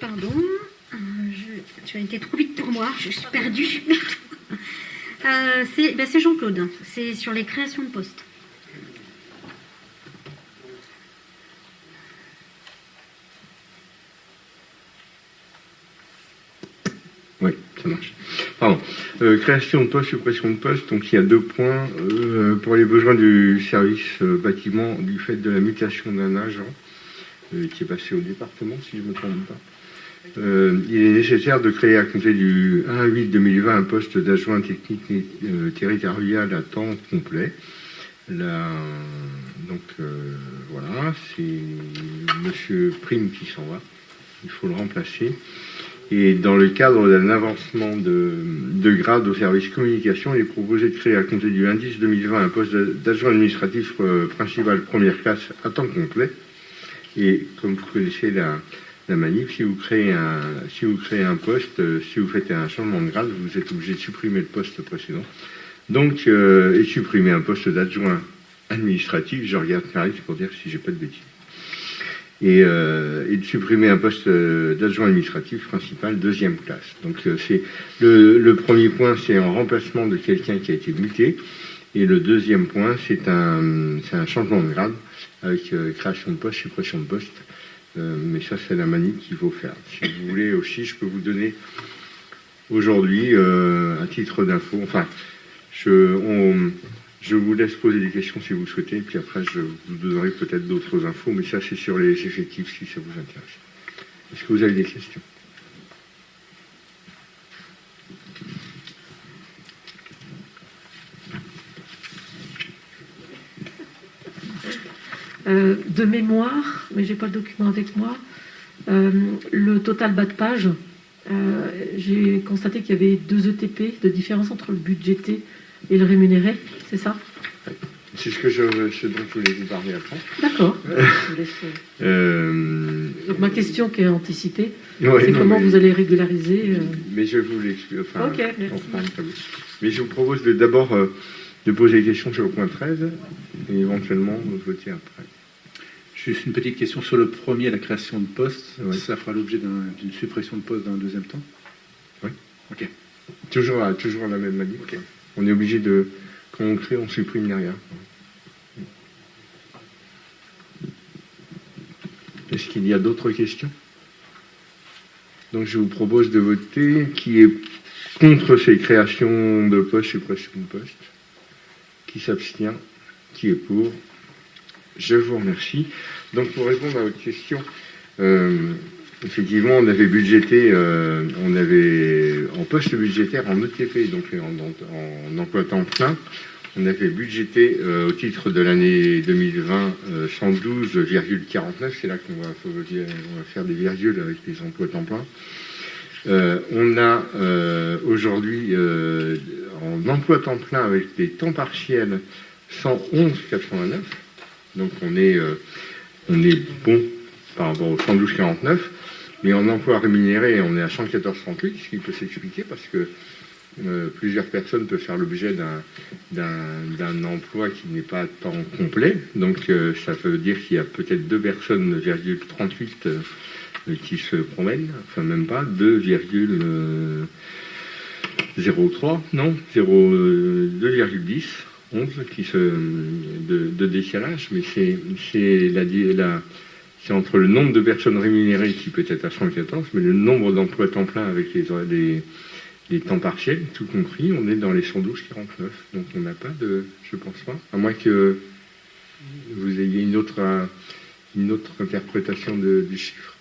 Pardon. Tu as été trop vite pour moi, je suis perdue. C'est Jean-Claude, c'est sur les créations de postes. Oui, ça marche. Pardon. Création de postes, suppression de postes. Donc il y a 2 points. Pour les besoins du service bâtiment, du fait de la mutation d'un agent qui est passé au département, si je ne me trompe pas. Il est nécessaire de créer à compter du 1/8/2020 un poste d'adjoint technique territorial à temps complet. Voilà, c'est Monsieur Prime qui s'en va. Il faut le remplacer. Et dans le cadre d'un avancement de grade au service communication, il est proposé de créer à compter du 1/10/2020 un poste d'adjoint administratif principal première classe à temps complet. Et comme vous connaissez la manip, si vous créez un poste, si vous faites un changement de grade, vous êtes obligé de supprimer le poste précédent. Donc, et supprimer un poste d'adjoint administratif, je regarde Clarisse pour dire si j'ai pas de bêtises. Et de supprimer un poste d'adjoint administratif principal deuxième classe. Donc c'est le premier point, c'est en remplacement de quelqu'un qui a été muté, et le deuxième point, c'est un changement de grade avec création de poste, suppression de poste. Mais ça, c'est la manip qu'il faut faire. Si vous voulez aussi, je peux vous donner aujourd'hui à titre d'info. Enfin, je vous laisse poser des questions si vous souhaitez, puis après je vous donnerai peut-être d'autres infos, mais ça c'est sur les effectifs si ça vous intéresse. Est-ce que vous avez des questions? De mémoire, mais j'ai pas le document avec moi, le total bas de page, j'ai constaté qu'il y avait 2 ETP de différence entre le budgété et le rémunéré, c'est ça? C'est ce dont je voulais vous parler après. D'accord. Donc ma question qui est anticipée, c'est comment vous allez régulariser Mais je vous l'explique. Enfin, ok, merci. Mais je vous propose d'abord de poser des questions sur le point 13 et éventuellement voter après. Juste une petite question sur le premier, la création de poste. Oui. Ça fera l'objet d'une suppression de poste dans un deuxième temps? Oui. Ok. Toujours la même manière. Okay. On est obligé de, quand on crée, on supprime derrière. Est-ce qu'il y a d'autres questions? Donc je vous propose de voter qui est contre ces créations de postes, suppression de postes, qui s'abstient, qui est pour. Je vous remercie. Donc pour répondre à votre question, effectivement on avait budgété, on avait en poste budgétaire en ETP, donc en emploi temps plein, on avait budgété au titre de l'année 2020 112,49, c'est là qu'on va faire des virgules avec les emplois temps plein. On a aujourd'hui en emploi temps plein avec des temps partiels 111,89, donc on est bon par rapport au 112,49, mais en emploi rémunéré on est à 114,38, ce qui peut s'expliquer parce que plusieurs personnes peuvent faire l'objet d'un emploi qui n'est pas à temps complet. Donc ça veut dire qu'il y a peut-être 2 personnes, 38 qui se promènent, enfin même pas, 2,03, non, 2,10, 11 de décalage, mais c'est entre le nombre de personnes rémunérées qui peut être à 114, mais le nombre d'emplois temps plein avec les temps partiels, tout compris, on est dans les 112,49. Donc on n'a pas de, je pense pas, à moins que vous ayez une autre interprétation du chiffre.